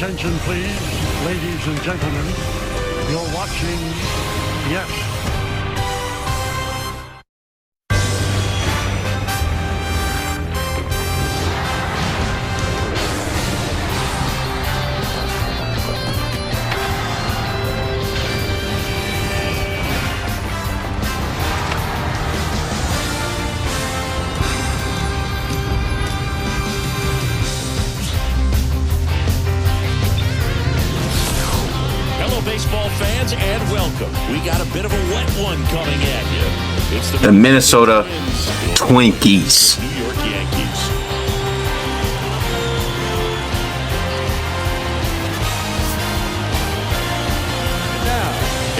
Attention, please, ladies and gentlemen. You're watching, yes, baseball fans, and welcome. We got a bit of a wet one coming at you. It's the Minnesota Twinkies. New York Yankees.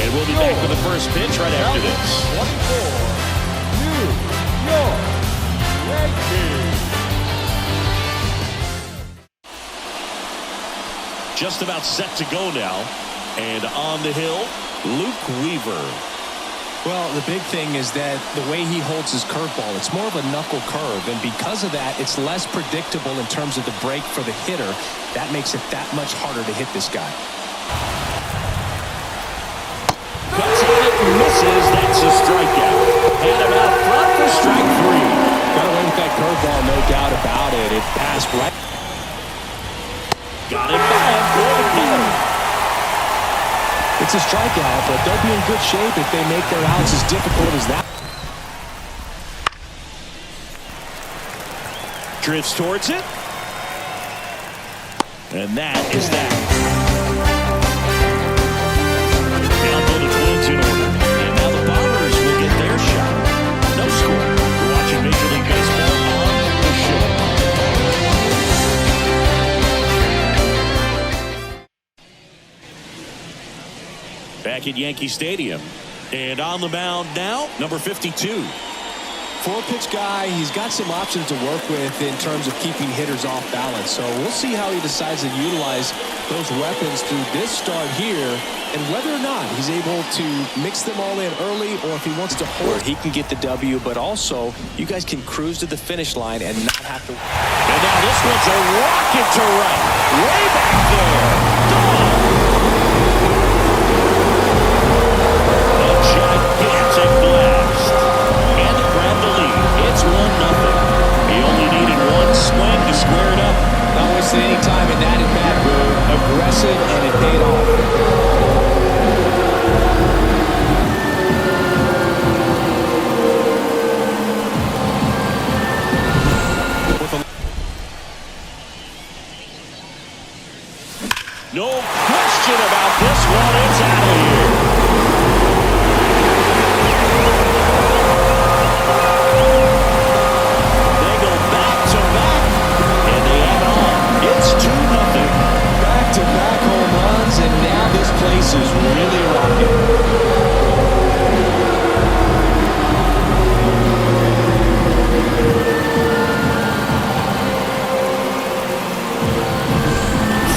And we'll be back with the first pitch right after this. 24, New York Yankees. Just about set to go now. And on the hill, Luke Weaver. Well, the big thing is that the way he holds his curveball, it's more of a knuckle curve. And because of that, it's less predictable in terms of the break for the hitter. That makes it that much harder to hit this guy. Cuts it, misses. That's a strikeout. And about front for strike three. Got away with that curveball, no doubt about it. It passed right. Got it back for the count. It's a strikeout, but they'll be in good shape if they make their outs as difficult as that. Drifts towards it. And that is that. Now go the Twins in order. And now the Bombers will get their shot. No score. We're watching Major League Baseball on the show. Back at Yankee Stadium. And on the mound now, number 52. Four-pitch guy, he's got some options to work with in terms of keeping hitters off balance. So we'll see how he decides to utilize those weapons through this start here and whether or not he's able to mix them all in early or if he wants to hold where he can get the W, but also you guys can cruise to the finish line and not have to. And now this one's a rocket to right. Way back there. Gone. Gigantic blast. And to grab the lead. It's 1-0. He only needed one swing to square it up. Not wasting any time in that at-bat, move. Aggressive, and it paid off. No question about this one. It's out of here. Back-to-back home runs, and now this place is really rocking.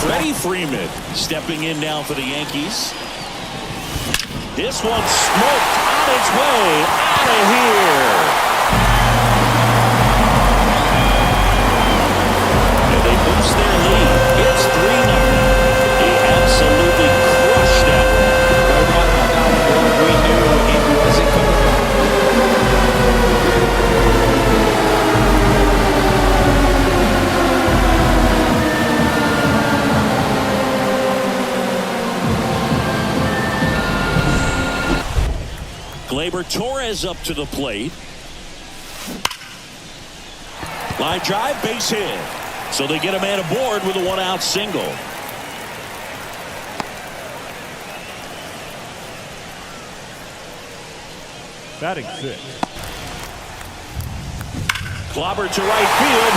Freddie Freeman stepping in now for the Yankees. This one smoked on its way out of here. They boost their lead. It's 3-0. He absolutely crushed that one. No doubt about that one. We knew it wasn't coming back. Gleyber Torres up to the plate. Line drive, base hit. So they get a man aboard with a one-out single. Batting six. Clobber to right field.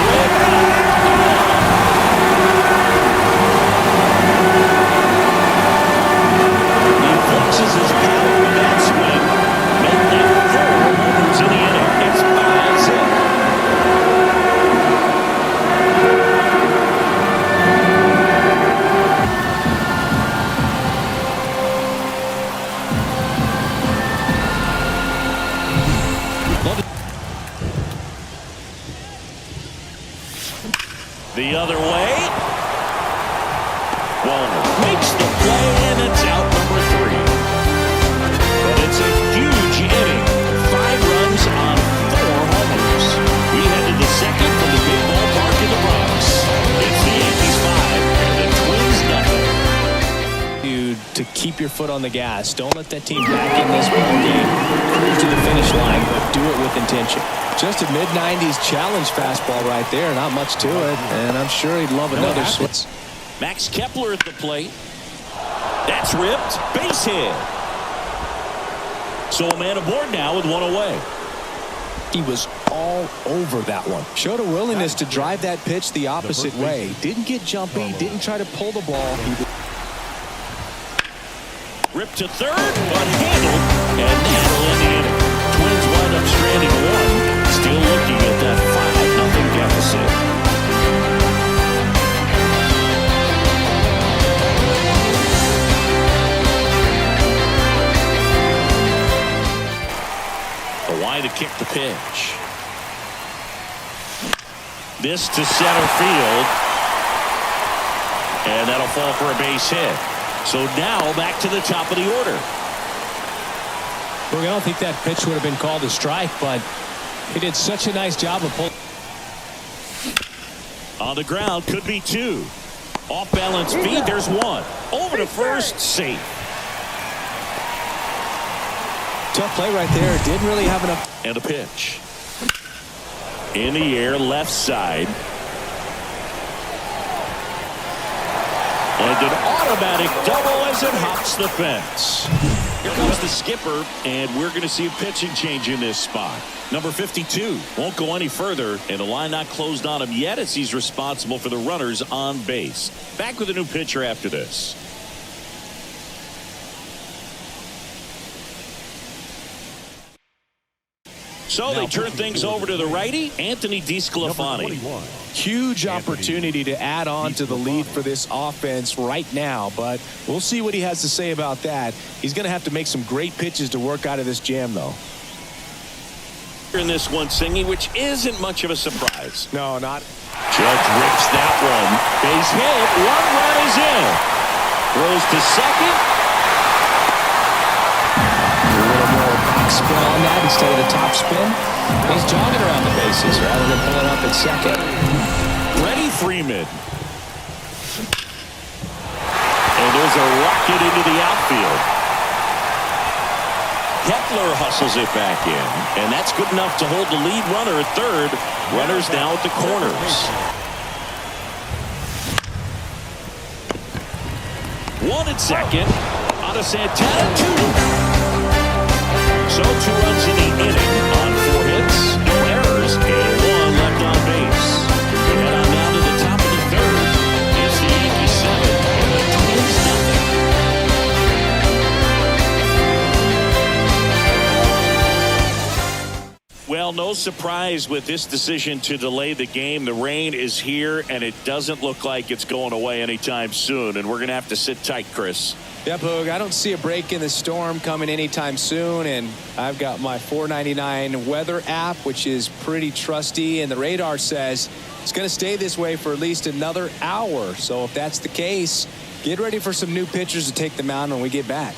He flexes his power with that swing. And now 4 homers in the inning. It's 5-0. The other way. Walner makes the play, and it's out number 3. But it's a huge inning. 5 runs on 4 homers. We head to the second from the big ballpark in the Bronx. It's the Yankees 5 and the Twins nothing. To keep your foot on the gas. Don't let that team back in this ball game. Cruise to the finish line, but do it with intention. Just a mid-90s challenge fastball right there. Not much to it, and I'm sure he'd love another switch. Max Kepler at the plate. That's ripped. Base hit. So a man aboard now with 1 away. He was all over that one. Showed a willingness to drive that pitch the opposite way. Didn't get jumpy. Didn't try to pull the ball. Ripped to third, but handled, and that'll end the inning. Twins wind up stranding 1. Still looking at that 5-0 deficit. Why to kick the pitch. This to center field. And that'll fall for a base hit. So now back to the top of the order. Well, I don't think that pitch would have been called a strike, but he did such a nice job of pulling. On the ground, could be 2. Off balance feed, there's 1. Over to first, safe. Tough play right there. Didn't really have enough. And a pitch. In the air, left side. And an automatic double as it hops the fence. Here comes the skipper, and we're going to see a pitching change in this spot. Number 52 won't go any further, and the line not closed on him yet as he's responsible for the runners on base. Back with a new pitcher after this. So they turn things over to the righty, Anthony DeSclafani. Huge opportunity to add on to the lead for this offense right now, but we'll see what he has to say about that. He's going to have to make some great pitches to work out of this jam, though. In this one, Singy, which isn't much of a surprise. No, not. Judge rips that one. Base hit. 1 run is in. Throws to second. Spin on that instead of the top spin. He's jogging around the bases rather than pulling up at second. Freddie Freeman. And there's a rocket into the outfield. Kepler hustles it back in, and that's good enough to hold the lead runner at third. Runners now at the corners. 1 at second. Out of Santana, 2. So 2 runs in the inning on 4 hits, no errors, and 1 left on base. We head on down to the top of the third. It's the Yankees 7 and the Twins nothing. Well, no surprise with this decision to delay the game. The rain is here, and it doesn't look like it's going away anytime soon, and we're going to have to sit tight, Chris. Yep, Hoog, I don't see a break in the storm coming anytime soon, and I've got my $4.99 weather app, which is pretty trusty, and the radar says it's going to stay this way for at least another hour. So if that's the case, get ready for some new pitchers to take the mound when we get back.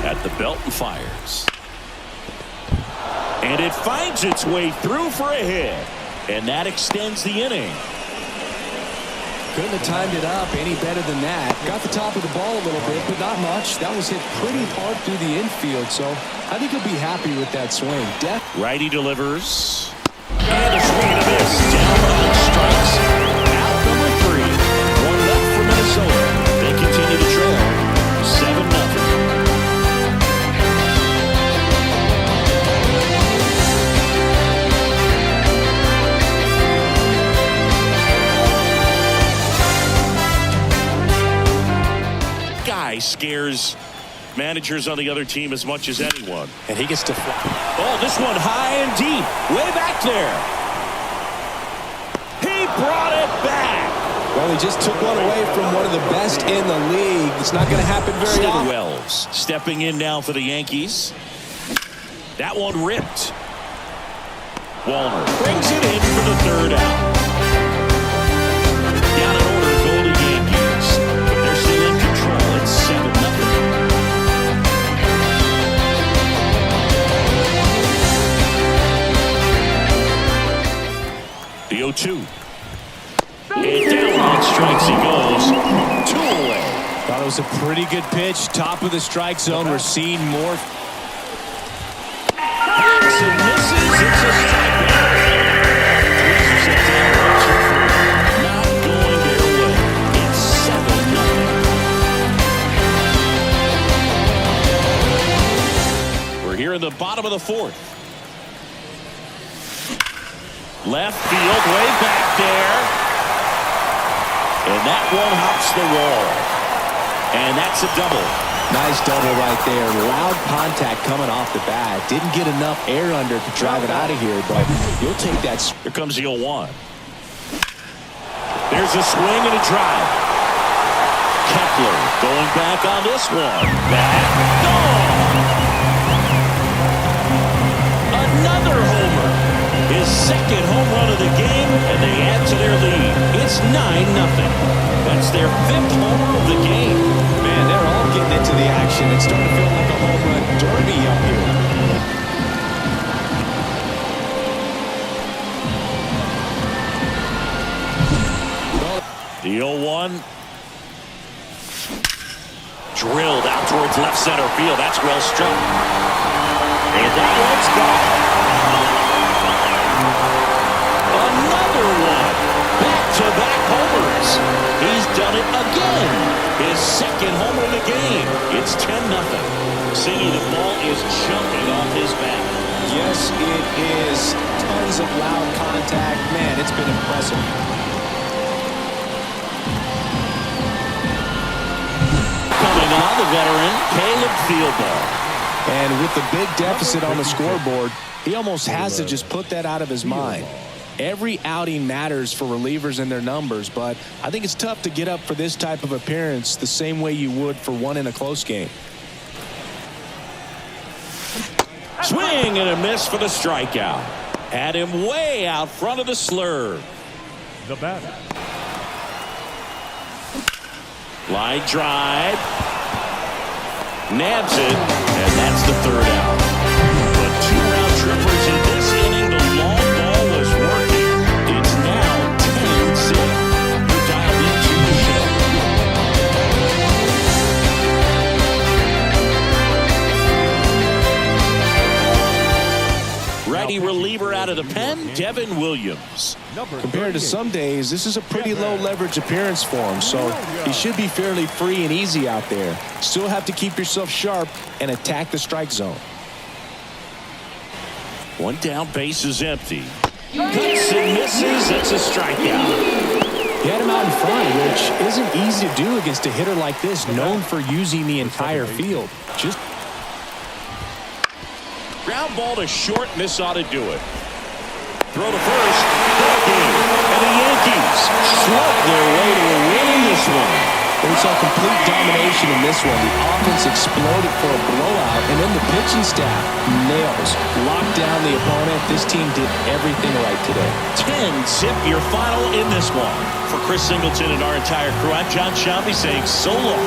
At the belt and fires. And it finds its way through for a hit, and that extends the inning. Couldn't have timed it up any better than that. Got the top of the ball a little bit, but not much. That was hit pretty hard through the infield, so I think he'll be happy with that swing. Righty delivers. And a swing and a miss. Down on strikes. Out number 3. 1 left for Minnesota. They continue to trail 7-0. Scares managers on the other team as much as anyone. And he gets to fly. Oh, this one high and deep. Way back there. He brought it back. Well, he just took one away from one of the best in the league. It's not going to happen very often. Wells stepping in now for the Yankees. That one ripped. Walner brings it in for the 3rd out. Down in order, Goldie 0-2. And down on strikes he goes. 2 away. Thought it was a pretty good pitch. Top of the strike zone. We're seeing more. Swings and misses. It's a strikeout. Twins are set down 1-2. Not going their way. It's 7-0. We're here in the bottom of the 4th. Left field, way back there. And that one hops the wall. And that's a double. Nice double right there. Loud contact coming off the bat. Didn't get enough air under to drive it out of here, but you'll take that. Here comes the 0-1. There's a swing and a drive. Kepler going back on this one. Back. Gone. Another homer. His second home run of the game, and they add to their lead. It's 9-0. That's their 5th homer of the game. Man, they're all getting into the action. It's starting to feel like a home run derby up here. The 0-1. Drilled out towards left center field. That's well struck. And that one's gone. Another one. Back-to-back homers. He's done it again. His second homer of the game. It's 10-0. See, the ball is jumping off his bat. Yes, it is. Tons of loud contact. Man, it's been impressive. Coming on, the veteran, Caleb Fieldball. And with the big deficit on the scoreboard, he almost has to just put that out of his mind. Every outing matters for relievers and their numbers, but I think it's tough to get up for this type of appearance the same way you would for one in a close game. Swing and a miss for the strikeout. Had him way out front of the slurve. The batter. Line drive. Nabs it, and that's the 3rd out. But 2-round trippers in this inning. The long ball was working. It's now 10-0. You're dialed into the show. Righty reliever out of the pen, Devin Williams. Compared to some days, this is a pretty low leverage appearance for him, so he should be fairly free and easy out there. Still have to keep yourself sharp and attack the strike zone. One down, base is empty. Cuts and misses. That's a strikeout. He had him out in front, which isn't easy to do against a hitter like this, known for using the entire field. Just ground ball to short, and this ought to do it. Throw to first. Ball game. And the Yankees slug their way to a win in this one. We saw complete domination in this one. The offense exploded for a blowout, and then the pitching staff nails. Locked down the opponent. This team did everything right today. 10-zip your final in this one. For Chris Singleton and our entire crew, I'm John Shambi saying so long.